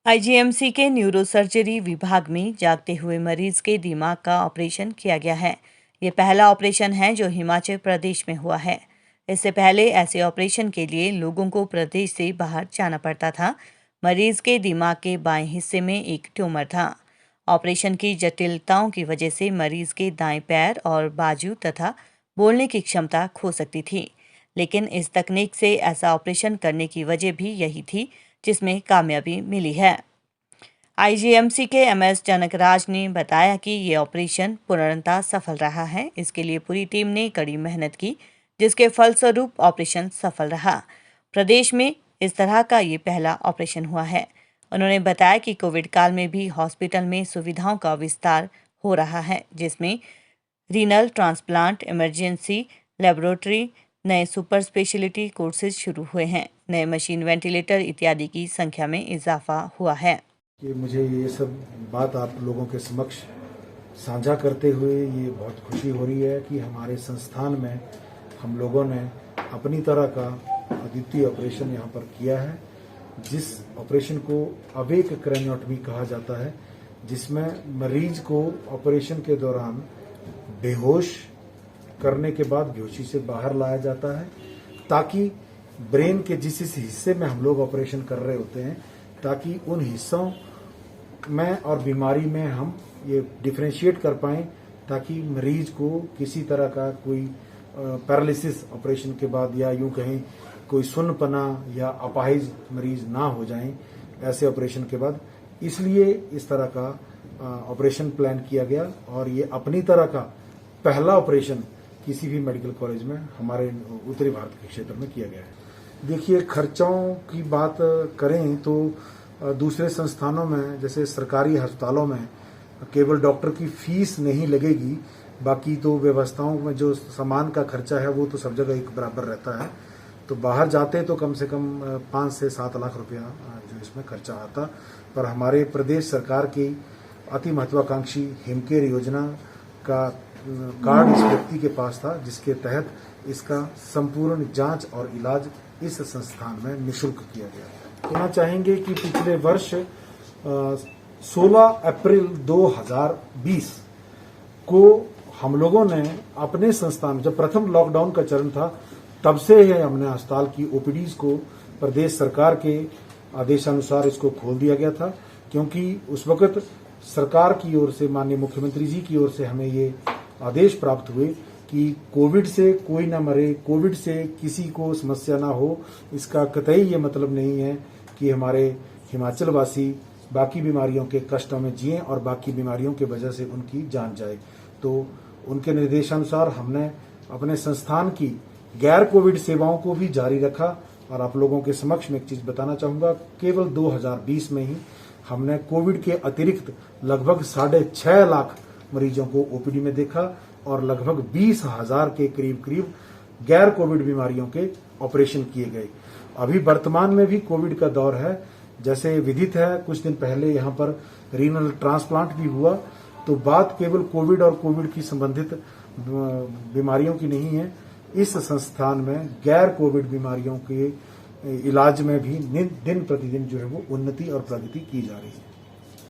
IGMC के neurosurgery विभाग में जागते हुए मरीज के दिमाग का ऑपरेशन किया गया है। ये पहला ऑपरेशन है जो हिमाचल प्रदेश में हुआ है। इससे पहले ऐसे ऑपरेशन के लिए लोगों को प्रदेश से बाहर जाना पड़ता था। मरीज के दिमाग के बाएं हिस्से में एक ट्यूमर था। ऑपरेशन की जटिलताओं की वजह से मरीज के दाएं पैर और बाजू तथा बोलने की क्षमता खो सकती थी। लेकिन इस तकनीक से ऐसा ऑपरेशन करने की वजह भी यही थी जिसमें कामयाबी मिली है। आईजीएमसी के एमएस जनकराज ने बताया कि ये ऑपरेशन पूर्णतः सफल रहा है। इसके लिए पूरी टीम ने कड़ी मेहनत की, जिसके फलस्वरूप ऑपरेशन सफल रहा। प्रदेश में इस तरह का ये पहला ऑपरेशन हुआ है। उन्होंने बताया कि कोविड काल में भी हॉस्पिटल में सुविधाओं का विस्तार हो रहा है, जिसमें रीनल ट्रांसप्लांट, इमरजेंसी लेबोरेटरी, नए सुपर स्पेशलिटी कोर्सेज शुरू हुए हैं। नए मशीन, वेंटिलेटर इत्यादि की संख्या में इजाफा हुआ है। कि मुझे ये सब बात आप लोगों के समक्ष साझा करते हुए ये बहुत खुशी हो रही है कि हमारे संस्थान में हम लोगों ने अपनी तरह का अद्वितीय ऑपरेशन यहाँ पर किया है, जिस ऑपरेशन को अवेक क्रेनियोटमी कहा जाता है, जिसमें मरीज को ऑपरेशन के दौरान बेहोश करने के बाद बेहोशी से बाहर लाया जाता है, ताकि ब्रेन के जिस हिस्से में हम लोग ऑपरेशन कर रहे होते हैं, ताकि उन हिस्सों में और बीमारी में हम ये डिफ्रेंशिएट कर पाएं, ताकि मरीज को किसी तरह का कोई पैरालिसिस ऑपरेशन के बाद या यूं कहें कोई सुन्नपना या अपाहिज मरीज ना हो जाएं ऐसे ऑपरेशन के बाद। इसलिए इस तरह का ऑपरेशन प्लान किया गया और ये अपनी तरह का पहला ऑपरेशन किसी भी मेडिकल कॉलेज में हमारे उत्तरी भारत के क्षेत्र में किया गया है। देखिए, खर्चों की बात करें तो दूसरे संस्थानों में, जैसे सरकारी अस्पतालों में, केवल डॉक्टर की फीस नहीं लगेगी, बाकी तो व्यवस्थाओं में जो सामान का खर्चा है वो तो सब जगह एक बराबर रहता है। तो बाहर जाते तो कम से कम 5 से 7 लाख रुपया जो इसमें खर्चा आता, पर हमारे प्रदेश सरकार की अति महत्वाकांक्षी हिमकेयर योजना का कार्ड इस व्यक्ति के पास था, जिसके तहत इसका संपूर्ण जांच और इलाज इस संस्थान में निःशुल्क किया गया। कहना चाहेंगे कि पिछले वर्ष 16 अप्रैल 2020 को हम लोगों ने अपने संस्थान, जब प्रथम लॉकडाउन का चरण था, तब से ही हमने अस्पताल की ओपीडीज को प्रदेश सरकार के आदेशानुसार इसको खोल दिया गया था, क्योंकि उस वक्त सरकार की ओर से, माननीय मुख्यमंत्री जी की ओर से हमें ये आदेश प्राप्त हुए कि कोविड से कोई ना मरे, कोविड से किसी को समस्या ना हो। इसका कतई ये मतलब नहीं है कि हमारे हिमाचल वासी बाकी बीमारियों के कष्टों में जिएं और बाकी बीमारियों की वजह से उनकी जान जाए। तो उनके निर्देशानुसार हमने अपने संस्थान की गैर कोविड सेवाओं को भी जारी रखा। और आप लोगों के समक्ष में एक चीज बताना चाहूंगा, केवल 2020 में ही हमने कोविड के अतिरिक्त लगभग 6.5 लाख मरीजों को ओपीडी में देखा और लगभग 20,000 के करीब गैर कोविड बीमारियों के ऑपरेशन किए गए। अभी वर्तमान में भी कोविड का दौर है, जैसे विदित है कुछ दिन पहले यहाँ पर रीनल ट्रांसप्लांट भी हुआ। तो बात केवल कोविड और कोविड की संबंधित बीमारियों की नहीं है, इस संस्थान में गैर कोविड बीमारियों के इलाज में भी दिन प्रतिदिन जो है वो उन्नति और प्रगति की जा रही है।